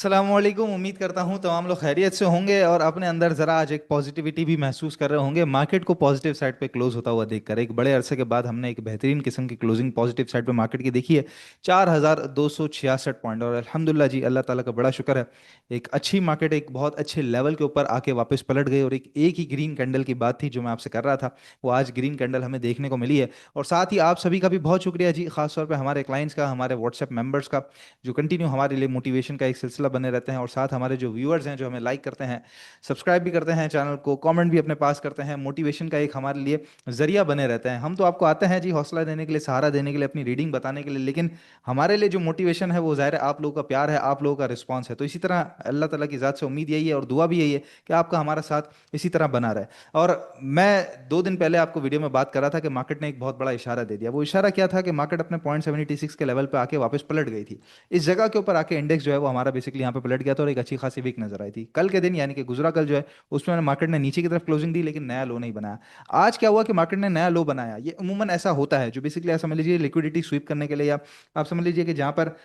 अस्सलामुअलैकुम। उम्मीद करता हूँ तमाम लोग खैरियत से होंगे और अपने अंदर ज़रा आज एक पॉजिटिविटी भी महसूस कर रहे होंगे मार्केट को पॉजिटिव साइड पे क्लोज होता हुआ देखकर। एक बड़े अरसे के बाद हमने एक बेहतरीन किस्म की क्लोजिंग पॉजिटिव साइड पे मार्केट की देखी है। 4266 पॉइंट, और अल्हम्दुलिल्लाह जी, अल्लाह ताला का बड़ा शुक्र है। एक अच्छी मार्केट एक बहुत अच्छे लेवल के ऊपर आके वापस पलट गई, और एक ही ग्रीन कैंडल की बात थी जो मैं आपसे कर रहा था, वो आज ग्रीन कैंडल हमें देखने को मिली है। और साथ ही आप सभी का भी बहुत शुक्रिया जी, खासतौर पर हमारे क्लाइंट्स का, हमारे व्हाट्सएप मेंबर्स का, जो कंटिन्यू हमारे लिए मोटिवेशन का एक सिलसिला बने रहते हैं। और साथ हमारे जो व्यूअर्स हैं, जो हमें लाइक करते हैं, सब्सक्राइब भी करते हैं चैनल को, कमेंट भी अपने पास करते हैं, मोटिवेशन का एक हमारे लिए जरिया बने रहते हैं। हम तो आपको आते हैं जी हौसला देने के लिए, सहारा देने के लिए, अपनी रीडिंग बताने के लिए, लेकिन हमारे लिए जो मोटिवेशन है वो ज़ाहिर है आप लोगों का प्यार है, आप लोगों का रिस्पॉन्स है। तो इसी तरह अल्लाह ताला की ज़ात से उम्मीद यही है और दुआ भी यही है कि आपका हमारा साथ इसी तरह बना रहे। और मैं 2 दिन पहले आपको वीडियो में बात कर रहा था कि मार्केट ने एक बहुत बड़ा इशारा दे दिया। वो इशारा क्या था कि मार्केट अपने 0.76 के लेवल पे आके वापस पलट गई थी। इस जगह के ऊपर आके इंडेक्स जो है वो हमारा बेसिकली यहाँ पे पलट गया था और एक अच्छी खासी वीक नजर आई थी कल के दिन, यानी कि गुजरा कल जो है उसमें मार्केट ने नीचे की तरफ क्लोजिंग दी लेकिन नया लो नहीं बनाया। आज क्या हुआ कि मार्केट ने नया लो बनाया। ये उमूमन ऐसा होता है, जो बेसिकली आप समझ लीजिए लिक्विडिटी स्वीप करने के लिए, या आप समझ लीजिए कि जहाँ पर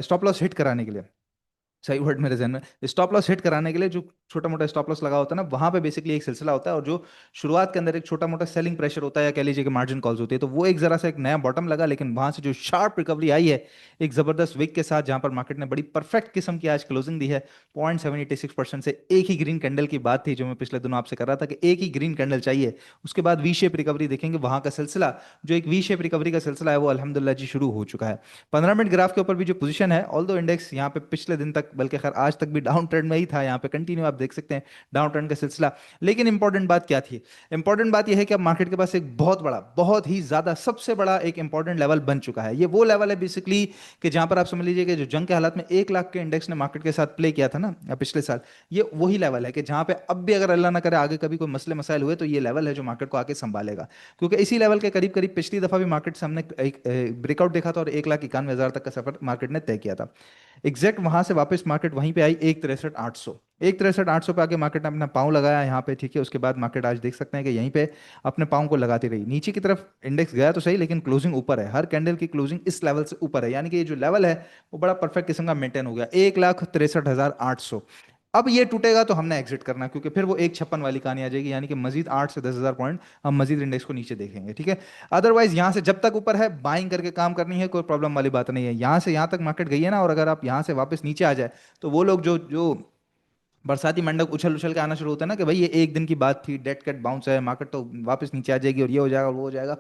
स्टॉप लॉस हिट कराने के लिए, सही वर्ड मेरे जहन में, स्टॉप लॉस हिट कराने के लिए जो छोटा मोटा स्टॉप लॉस लगा होता है ना, वहां पे बेसिकली एक सिलसिला होता है। और जो शुरुआत के अंदर एक छोटा मोटा सेलिंग प्रेशर होता है, या कह लीजिए कि मार्जिन कॉल्स होती है, तो वो एक जरा सा एक नया बॉटम लगा, लेकिन वहां से जो शार्प रिकवरी आई है एक जबरदस्त विक के साथ, जहां पर मार्केट ने बड़ी परफेक्ट किस्म की आज क्लोजिंग दी है 0.76% से। एक ही ग्रीन कैंडल की बात थी जो मैं पिछले दिनों आपसे कर रहा था कि एक ही ग्रीन कैंडल चाहिए, उसके बाद वी शेप रिकवरी देखेंगे। वहां का सिलसिला, जो एक वी शेप रिकवरी का सिलसिला है, वो अल्हम्दुलिल्लाह जी शुरू हो चुका है। 15 मिनट ग्राफ के ऊपर भी जो पोजीशन है, ऑल दो इंडेक्स यहाँ पे पिछले दिन तक, बल्कि खैर आज तक भी डाउन ट्रेंड में ही था, यहाँ पे कंटिन्यू आप देख सकते हैं डाउन ट्रेंड का सिलसिला। लेकिन इंपॉर्टेंट बात क्या थी? इंपॉर्टेंट बात यह है कि अब मार्केट के पास एक बहुत बड़ा, बहुत ही ज्यादा, सबसे बड़ा एक इंपॉर्टेंट लेवल बन चुका है। ये वो लेवल है बेसिकली कि जहां पर आप समझ लीजिए कि जो जंग के हालात में 1 लाख के इंडेक्स ने मार्केट के साथ प्ले किया था ना पिछले साल, ये वही लेवल है कि जहां पे अब भी अगर अल्लाह ना करे आगे कभी कोई मसले मसाइल हुए, तो ये लेवल है जो मार्केट को आके संभालेगा। क्योंकि इसी लेवल के करीब करीब पिछली दफा भी मार्केट से हमने एक ब्रेकआउट देखा था और 1,91,000 तक का सफर मार्केट ने तय किया था। एग्जैक्ट वहां से वापस मार्केट वहीं पे आई 1,63,800। 1,63,800 पे आके मार्केट ने अपना पाँव लगाया यहाँ पे, ठीक है। उसके बाद मार्केट आज देख सकते हैं कि यहीं पे अपने पाँव को लगाती रही, नीचे की तरफ इंडेक्स गया तो सही, लेकिन क्लोजिंग ऊपर है। हर कैंडल की क्लोजिंग इस लेवल से ऊपर है, यानी कि ये जो लेवल है वो बड़ा परफेक्ट किस्म का मेंटेन हो गया, 1,63,800। अब ये टूटेगा तो हमने एग्जिट करना है, क्योंकि फिर वो 1,56 वाली कहानी आ जाएगी, यानी कि मजीद 8 से 10 हज़ार पॉइंट हम मजीद इंडेक्स को नीचे देखेंगे, ठीक है। अदरवाइज यहाँ से जब तक ऊपर है बाइंग करके काम करनी है, कोई प्रॉब्लम वाली बात नहीं है। यहाँ से यहाँ तक मार्केट गई है ना, और अगर आप यहाँ से वापस नीचे आ जाए, तो वो लोग जो जो बरसाती मंडप उछल उछल के आना शुरू होता है ना, कि भाई ये एक दिन की बात थी, डेड कैट बाउंस है, मार्केट तो वापस नीचे आ जाएगी और ये हो जाएगा और वो हो जाएगा,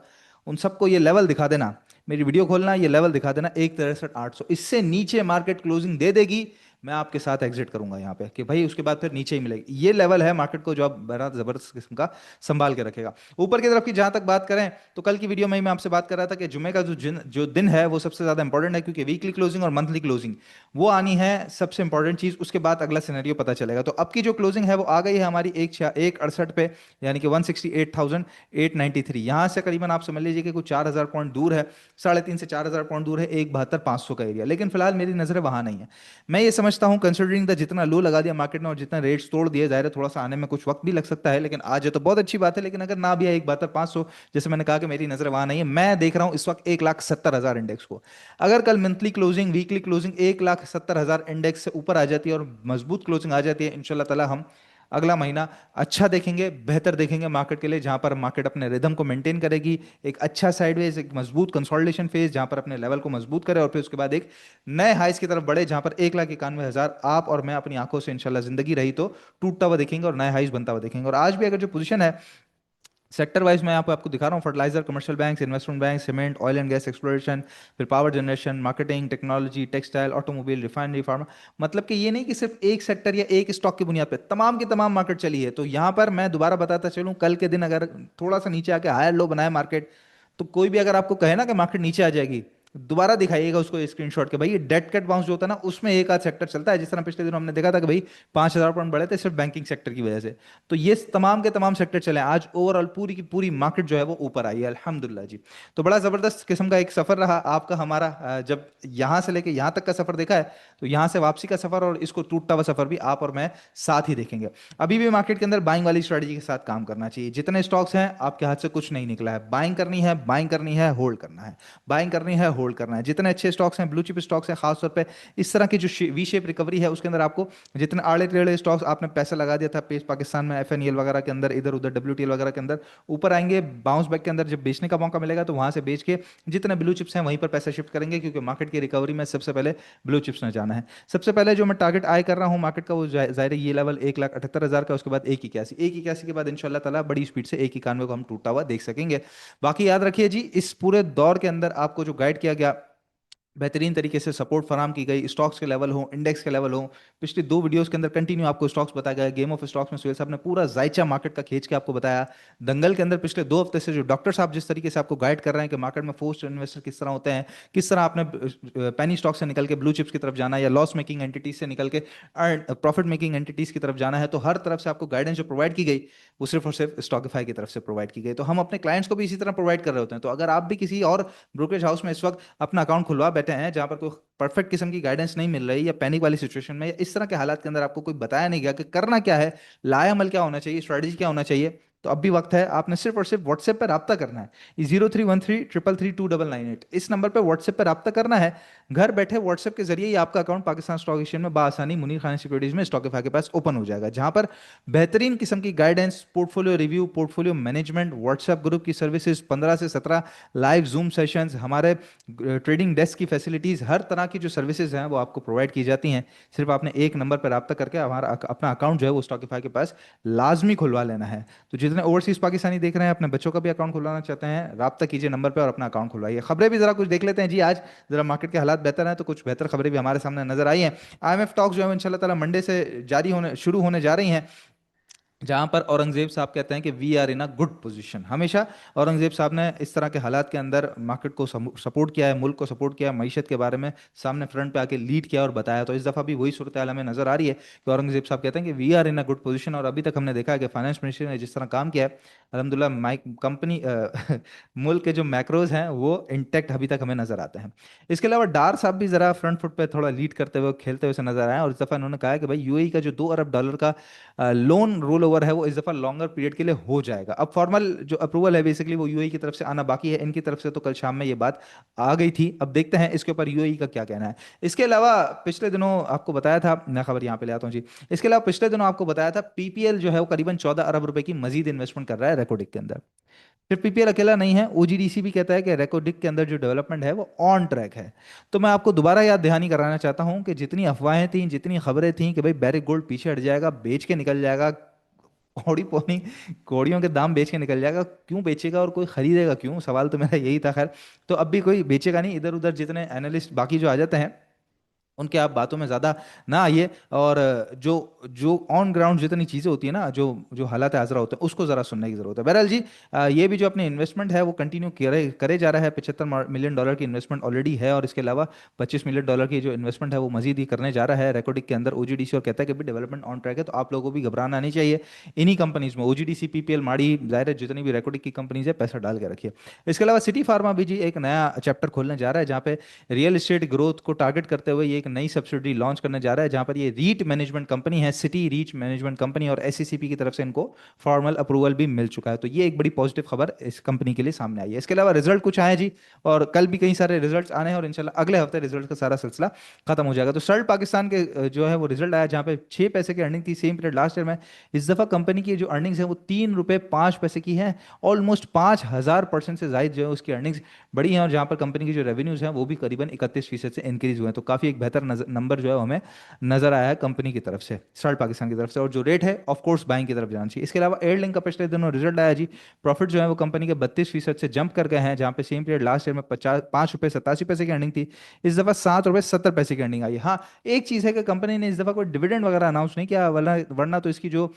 उन सबको ये लेवल दिखा देना। मेरी वीडियो खोलना, ये लेवल दिखा देना 1,63,800, इससे नीचे मार्केट क्लोजिंग दे देगी, मैं आपके साथ एग्जिट करूंगा यहाँ पे, कि भाई उसके बाद फिर नीचे ही मिलेगी। ये लेवल है मार्केट को जो अब बड़ा जबरदस्त किस्म का संभाल के रखेगा। ऊपर की तरफ की जहां तक बात करें, तो कल की वीडियो में ही मैं आपसे बात कर रहा था कि जुमे का जो दिन है वो सबसे ज्यादा इंपॉर्टेंट है, क्योंकि वीकली क्लोजिंग और मंथली क्लोजिंग वो आनी है सबसे इंपॉर्टेंट चीज। उसके बाद अगला सिनेरियो पता चलेगा। तो अब की जो क्लोजिंग है वो आ गई है हमारी 1,68 पे, यानी कि 168,893। यहां से करीबन आप समझ लीजिए कि कुछ 4,000 पॉइंट दूर है, 3.5 से 4,000 पॉइंट दूर है 1,72,500 का एरिया। लेकिन फिलहाल मेरी नजर वहां नहीं है। मैं ये समझता हूं कंसिडरिंग द जितना लो लगा दिया मार्केट ने और जितना रेट्स तोड़ दिए, जाहिर है थोड़ा सा आने में कुछ वक्त भी लग सकता है, लेकिन आज है तो बहुत अच्छी बात है। लेकिन अगर ना भी है 1,72,500, जैसे मैंने कहा कि मेरी नजर वहां नहीं है। मैं देख रहा हूं इस वक्त 1,70,000 इंडेक्स को। अगर कल monthly closing, weekly closing 1,70,000 index से ऊपर आ जाती है और मजबूत क्लोजिंग आ जाती है, इंशाल्लाह ताला हम अगला महीना अच्छा देखेंगे, बेहतर देखेंगे मार्केट के लिए, जहां पर मार्केट अपने रिदम को मेंटेन करेगी। एक अच्छा साइडवेज, एक मजबूत कंसोलिडेशन फेज, जहां पर अपने लेवल को मजबूत करे और फिर उसके बाद एक नए हाइस की तरफ बढ़े, जहां पर 1,91,000 आप और मैं अपनी आंखों से इंशाल्लाह जिंदगी रही तो टूटता हुआ देखेंगे और नए हाइस बनता हुआ देखेंगे। और आज भी अगर जो पोजीशन है सेक्टर वाइज, मैं यहाँ पे आपको दिखा रहा हूँ, fertilizer, commercial bank, investment bank, cement, oil and gas exploration, फिर power generation, marketing, technology, textile, automobile, refinery, pharma. मतलब कि ये नहीं कि सिर्फ एक सेक्टर या एक स्टॉक की बुनियाद पे तमाम की तमाम मार्केट चली है। तो यहाँ पर मैं दोबारा बताता चलूँ, कल के दिन अगर थोड़ा सा नीचे आके हायर लो बनाए मार्केट, तो कोई भी अगर आपको कहे ना कि मार्केट नीचे आ जाएगी, दोबारा दिखाइएगा उसको स्क्रीनशॉट के, भाई ये डेड कैट बाउंस जो होता है ना, उसमें एक आध सेक्टर चलता है। जिस तरह पिछले दिनों हमने देखा था कि भाई 5,000 पॉइंट बढ़े थे सिर्फ बैंकिंग सेक्टर की वजह से। तो ये तमाम के तमाम सेक्टर चले, आज ओवरऑल पूरी की पूरी मार्केट जो है वो ऊपर आई है अल्हम्दुलिल्लाह जी। तो बड़ा जबरदस्त किस्म का एक सफर रहा आपका हमारा। जब यहां से लेके यहां तक का सफर देखा है, तो यहां से वापसी का सफर और इसको टूटता हुआ सफर भी आप और मैं साथ ही देखेंगे। अभी भी मार्केट के अंदर बाइंग वाली स्ट्रेटजी के साथ काम करना चाहिए। जितने स्टॉक्स हैं आपके हाथ से कुछ नहीं निकला है, बाइंग करनी है, बाइंग करनी है, होल्ड करना है, बाइंग करनी है, होल्ड करना है। जितने अच्छे स्टॉक्स हैं, ब्लू चिप स्टॉक्स हैं, खासतौर पे इस तरह की जो वी शेप रिकवरी है उसके अंदर आपको जितने आड़े टेढ़े स्टॉक्स आपने पैसा लगा दिया था पेस पाकिस्तान में, एफएनएल वगैरह के अंदर, इधर उधर डब्ल्यूटीएल वगैरह के अंदर, ऊपर आएंगे बाउंस बैक के अंदर जब बेचने का मौका मिलेगा तो वहां से बेच के जितने ब्लू चिप्स हैं वहीं पर पैसा शिफ्ट करेंगे, क्योंकि मार्केट की रिकवरी में सबसे पहले ब्लू चिप्स में जाना है। सबसे पहले जो मैं टारगेट आय कर रहा हूँ मार्केट का वो जाहिर है ये लेवल 1,78,000 का, उसके बाद 1,81 के बाद इंशाल्लाह ताला बड़ी स्पीड से 1,91 को हम टूटता हुआ देख सकेंगे। बाकी याद रखिए जी, इस पूरे दौर के अंदर आपको जो गाइड किया गया, बेहतरीन तरीके से सपोर्ट फराम की गई, स्टॉक्स के लेवल हो, इंडेक्स के लेवल हो, पिछली दो वीडियोस के अंदर कंटिन्यू आपको स्टॉक्स बताया गया। गेम ऑफ स्टॉक्स में सुहेल साहब ने पूरा जायचा मार्केट का खींच के आपको बताया। दंगल के अंदर पिछले 2 हफ्ते से जो डॉक्टर साहब जिस तरीके से आपको गाइड कर रहे हैं कि मार्केट में फोर्स्ड इन्वेस्टर किस तरह होते हैं, किस तरह आपने पैनी स्टॉक से निकल के ब्लू चिप्स की तरफ जाना है या लॉस मेकिंग एंटिटीज से निकल के प्रॉफिट मेकिंग एंटिटीज की तरफ जाना है, तो हर तरफ से आपको गाइडेंस जो प्रोवाइड की गई वो सिर्फ और सिर्फ स्टॉकिफाई की तरफ से प्रोवाइड की गई। तो हम अपने क्लाइंट्स को भी इसी तरह प्रोवाइड कर रहे होते हैं। तो अगर आप भी किसी और ब्रोकरेज हाउस में इस वक्त अपना अकाउंट खुलवा बैठे हैं जहां पर कोई परफेक्ट किस्म की गाइडेंस नहीं मिल रही, या पैनिक वाली सिचुएशन में, या इस तरह के हालात के अंदर आपको कोई बताया नहीं गया कि करना क्या है, लाएअमल क्या होना चाहिए, स्ट्रेटजी क्या होना चाहिए, तो अब भी वक्त है। आपने सिर्फ और सिर्फ व्हाट्सएप पर रब्ता करना है। 0313 333 2998 इस नंबर पर व्हाट्सएप पर रब्ता करना है। घर बैठे व्हाट्सएप के जरिए ही आपका अकाउंट पाकिस्तान स्टॉक एक्सचेंज में बासानी मुनीर खान सिक्योरिटीज में स्टॉकिफाई के पास ओपन हो जाएगा, जहां पर बेहतरीन किस्म की guidance, portfolio review, portfolio management, WhatsApp group की सर्विसेज, 15 से 17 लाइव जूम सेशंस, हमारे ट्रेडिंग डेस्क की फैसिलिटीज, हर तरह की जो सर्विसेज हैं वो आपको प्रोवाइड की जाती हैं। सिर्फ आपने एक नंबर पर रब्ता करके हमारा अपना अकाउंट जो है वो स्टॉकिफाई के पास लाजमी खुलवा लेना है। तो जितने ओवरसीज पाकिस्तानी देख रहे हैं, अपने बच्चों का भी अकाउंट खुलवाना चाहते हैं, राब्ता कीजिए नंबर पे और अपना अकाउंट खुलवाइए। खबरें भी जरा कुछ देख लेते हैं जी। आज जरा मार्केट के हालात बेहतर हैं तो कुछ बेहतर खबरें भी हमारे सामने नजर आई हैं। आईएमएफ टॉक्स जो है इंशाल्लाह ताला मंडे से जारी होने शुरू होने जा रही हैं, जहां पर औरंगजेब साहब कहते हैं कि we are in a good position. हमेशा औरंगजेब साहब ने इस तरह के हालात के अंदर मार्केट को सपोर्ट किया है, मुल्क को सपोर्ट किया है, मईशत के बारे में सामने फ्रंट पे आके लीड किया और बताया। तो इस दफ़ा भी वही सूरत हाल हमें नजर आ रही है कि औरंगजेब साहब कहते हैं कि we are in a good position. और अभी तक हमने देखा है कि फाइनेंस मिनिस्ट्री ने जिस तरह काम किया है, अलहमदुल्ला माइक कंपनी मुल्क के जो मैक्रोज हैं वो इंटैक्ट अभी तक हमें नजर आते हैं। इसके अलावा डार साहब भी जरा फ्रंट फुट पे थोड़ा लीड करते हुए, खेलते हुए से नजर आए, और इस दफ़ा उन्होंने कहा है कि भाई यूएई का जो $2 अरब का लोन रोल ओवर है वो इस दफा लॉन्गर पीरियड के लिए हो जाएगा। अब फॉर्मल जो अप्रूवल है बेसिकली वो यूएई की तरफ से आना बाकी है, इनकी तरफ से तो कल शाम में ये बात आ गई थी। अब देखते हैं इसके ऊपर यूएई का क्या कहना है। इसके अलावा पिछले दिनों आपको बताया था, मैं खबर यहाँ पे ले आता हूँ जी। इसके अलावा पिछले दिनों आपको बताया था पीपीएल जो है वो करीबन 14 अरब रुपए की मजीद इन्वेस्टमेंट कर रहा है रेकोडिक के अंदर। सिर्फ पीपीएल अकेला नहीं है, ओजीडीसी भी कहता है कि रेकोडिक के अंदर जो डेवलपमेंट है वो ऑन ट्रैक है। तो मैं आपको दोबारा याद दहानी कराना चाहता हूं कि जितनी अफवाहें थी, जितनी खबरें थी कि भाई बैरिक गोल्ड पीछे हट जाएगा, बेच के निकल जाएगा, कौड़ी पौनी कौड़ियों के दाम बेच के निकल जाएगा, क्यों बेचेगा और कोई खरीदेगा क्यों, सवाल तो मेरा यही था। खैर, तो अब भी कोई बेचेगा नहीं। इधर उधर जितने एनालिस्ट बाकी जो आ जाते हैं उनके आप बातों में ज़्यादा ना आइए, और जो जो ऑन ग्राउंड जितनी चीज़ें होती है ना, जो जो हालात हाजरा होते हैं उसको ज़रा सुनने की ज़रूरत है। बहरहाल जी, ये भी जो अपनी इन्वेस्टमेंट है वो कंटिन्यू करे करे जा रहा है। $75 मिलियन की इन्वेस्टमेंट ऑलरेडी है, और इसके अलावा $25 मिलियन की जो इन्वेस्टमेंट है वो मजीद ही करने जा रहा है रेकोडिक के अंदर ओजीडीसी, और कहता है कि भी डेवलपमेंट ऑन ट्रैक है। तो आप लोगों को भी घबराना नहीं चाहिए। इन्हीं कंपनीज में ओजीडीसी, पीपीएल, माड़ी, जाहिर है जितनी भी रेकोडिक की कंपनीज है, पैसा डाल के रखिए। इसके अलावा सिटी फार्मा भी जी एक नया चैप्टर खोलने जा रहा है, जहाँ पे रियल एस्टेट ग्रोथ को टारगेट करते हुए ये एक नई सब्सिडी लॉन्च करने जा रहा है, जहां पर ये रीट मैनेजमेंट कंपनी है, सिटी रीच मैनेजमेंट कंपनी, और एससीसीपी की तरफ से इनको फॉर्मल अप्रूवल भी मिल चुका है। तो ये एक बड़ी पॉजिटिव खबर इस कंपनी के लिए सामने आई है। इसके अलावा रिजल्ट कुछ आए जी, और कल भी कई सारे रिजल्ट्स आने हैं, और इंशाल्लाह अगले हफ्ते रिजल्ट का सारा सिलसिला खत्म हो जाएगा। तो सर्ल्ट पाकिस्तान के जो है वो रिजल्ट आया, जहां पे 6 पैसे की अर्निंग थी सेम पीरियड लास्ट ईयर में। इस दफा कंपनी की जो अर्निंग्स है वो ₹3.05 की है, ऑलमोस्ट 5,000% से ज्यादा जो है उसकी अर्निंग्स बड़ी हैं, और जहां पर कंपनी की जो रेवेन्यूज हैं वो भी करीबन 31% से इंक्रीज हुए हैं। तो काफी एक बेहतर नंबर जो है हमें नजर आया है कंपनी की तरफ से, सर्ल्ट पाकिस्तान की तरफ से, और जो रेट है ऑफ कोर्स बाइंग की तरफ जाना चाहिए। इसके अलावा एयरलिंक का पिछले दिनों रिजल्ट आया जी। प्रॉफिट जो है वो कंपनी के 32% से जंप कर गए हैं, जहां पे सेम पीरियड लास्ट ईयर में 5 रुपये 87 पैसे की अर्निंग थी, इस दफा ₹7.70 की अर्निंग आई है। हाँ, एक चीज है कि कंपनी ने इस दफा कोई डिविडेंड वगैरह अनाउंस नहीं किया, वरना वरना तो इसकी जो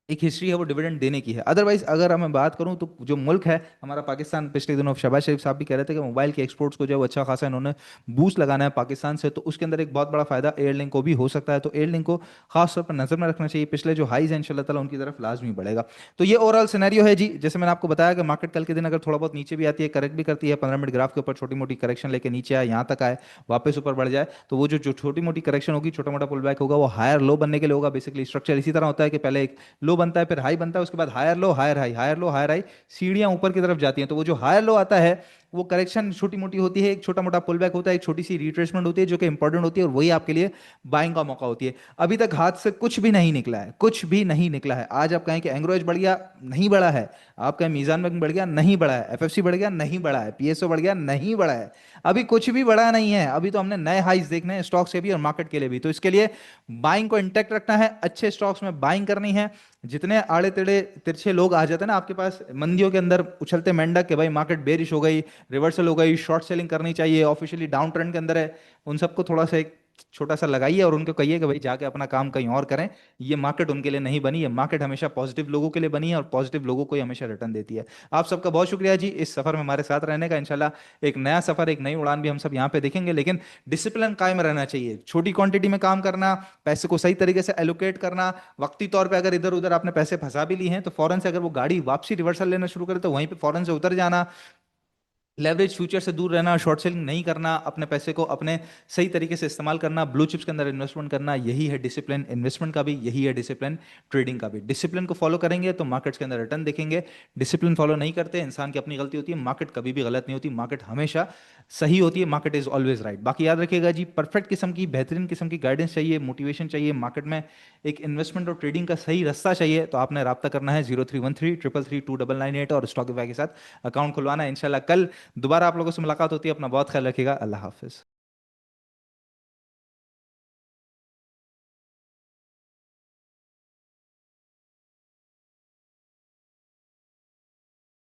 एक हिस्ट्री है वो डिविडेंड देने की है। अदरवाइज अगर मैं बात करूं तो जो मुल्क है हमारा पाकिस्तान, पिछले दिनों शहबाज शरीफ साहब भी कह रहे थे कि मोबाइल के एक्सपोर्ट्स को जो है वो अच्छा खासा इन्होंने बूस्ट लगाना है पाकिस्तान से, तो उसके अंदर एक बहुत बड़ा फायदा एयरलिंक को भी हो सकता है। तो एयरलिंक को खास तौर पर नजर में रखना चाहिए। पिछले जो हाईज है इंशाल्लाह ताला उनकी तरफ लाजमी बढ़ेगा। तो ये ओवरऑल सिनेरियो है जी। जैसे मैंने आपको बताया कि मार्केट कल के दिन अगर थोड़ा बहुत नीचे भी आती है, करेक्ट भी करती है, 15 मिनट ग्राफ के ऊपर छोटी मोटी करेक्शन लेके नीचे आए, यहाँ तक आए, वापस ऊपर बढ़ जाए, तो वो जो जो छोटी मोटी करेक्शन होगी, छोटा मोटा पुल बैक होगा, वो हायर लो बनने के लिए होगा। बेसिकली स्ट्रक्चर इसी तरह होता है कि पहले एक लो बनता है, फिर हाई बनता है, उसके बाद higher low higher high, higher low higher high, सीढ़ियां ऊपर की तरफ जाती हैं। तो वो जो हायर लो आता है वो करेक्शन छोटी मोटी होती है, एक छोटा मोटा पुल बैक होता है, एक छोटी सी रिट्रेसमेंट होती है जो कि इंपॉर्टेंट होती है, और वही आपके लिए बाइंग का मौका होती है। अभी तक हाथ से कुछ भी नहीं निकला है, कुछ भी नहीं निकला है। आज आप कहें कि एंग्रोज बढ़ गया, नहीं बढ़ा है। आप कहें मीजान बैंक बढ़ गया, नहीं बढ़ा है। एफएफसी बढ़ गया, नहीं बढ़ा है। पीएसओ बढ़ गया, नहीं बढ़ा है। अभी कुछ भी बढ़ा नहीं है। अभी तो हमने नए हाइज देखने हैं, स्टॉक्स के भी और मार्केट के लिए भी। तो इसके लिए बाइंग को इंटैक्ट रखना है, अच्छे स्टॉक्स में बाइंग करनी है। जितने आड़े टेढ़े तिरछे लोग आ जाते हैं ना आपके पास मंदियों के अंदर, उछलते मेंढक के भाई मार्केट बेरिश हो गई, रिवर्सल हो गई, शॉर्ट सेलिंग करनी चाहिए, ऑफिशियली डाउन ट्रेंड के अंदर है, उन सबको थोड़ा सा एक छोटा सा लगाइए और उनको कहिए कि भाई जाके अपना काम कहीं और करें। ये मार्केट उनके लिए नहीं बनी है। मार्केट हमेशा पॉजिटिव लोगों के लिए बनी है, और पॉजिटिव लोगों को ही हमेशा रिटर्न देती है। आप सबका बहुत शुक्रिया जी इस सफर में हमारे साथ रहने का। इंशाल्लाह एक नया सफर, एक नई उड़ान भी हम सब यहाँ पे देखेंगे, लेकिन डिसिप्लिन कायम रहना चाहिए। छोटी क्वांटिटी में काम करना, पैसे को सही तरीके से एलोकेट करना, वक्ती तौर पे अगर इधर उधर आपने पैसे फंसा भी लिए हैं तो फौरन से अगर वो गाड़ी वापसी रिवर्सल लेना शुरू करे तो वहीं पे फौरन से उतर जाना। लेवरेज फ्यूचर से दूर रहना, शॉर्ट सेलिंग नहीं करना, अपने पैसे को अपने सही तरीके से इस्तेमाल करना, ब्लू चिप्स के अंदर इन्वेस्टमेंट करना, यही है डिसिप्लिन इन्वेस्टमेंट का भी, यही है डिसिप्लिन ट्रेडिंग का भी। डिसिप्लिन को फॉलो करेंगे तो मार्केट्स के अंदर रिटर्न देखेंगे। डिसिप्लिन फॉलो नहीं करते, इंसान की अपनी गलती होती है। मार्केट कभी भी गलत नहीं होती, मार्केट हमेशा सही होती है, मार्केट इज ऑलवेज राइट। बाकी याद रखिएगा जी, परफेक्ट किस्म की, बेहतरीन किस्म की गाइडेंस चाहिए, मोटिवेशन चाहिए मार्केट में, एक इन्वेस्टमेंट और ट्रेडिंग का सही रास्ता चाहिए, तो आपने रब्ता करना है 0313 333 2998 और स्टॉक के साथ अकाउंट खुलवाना है। इंशाल्लाह कल दोबारा आप लोगों से मुलाकात होती है। अपना बहुत ख्याल रखिएगा। अल्लाह हाफिज।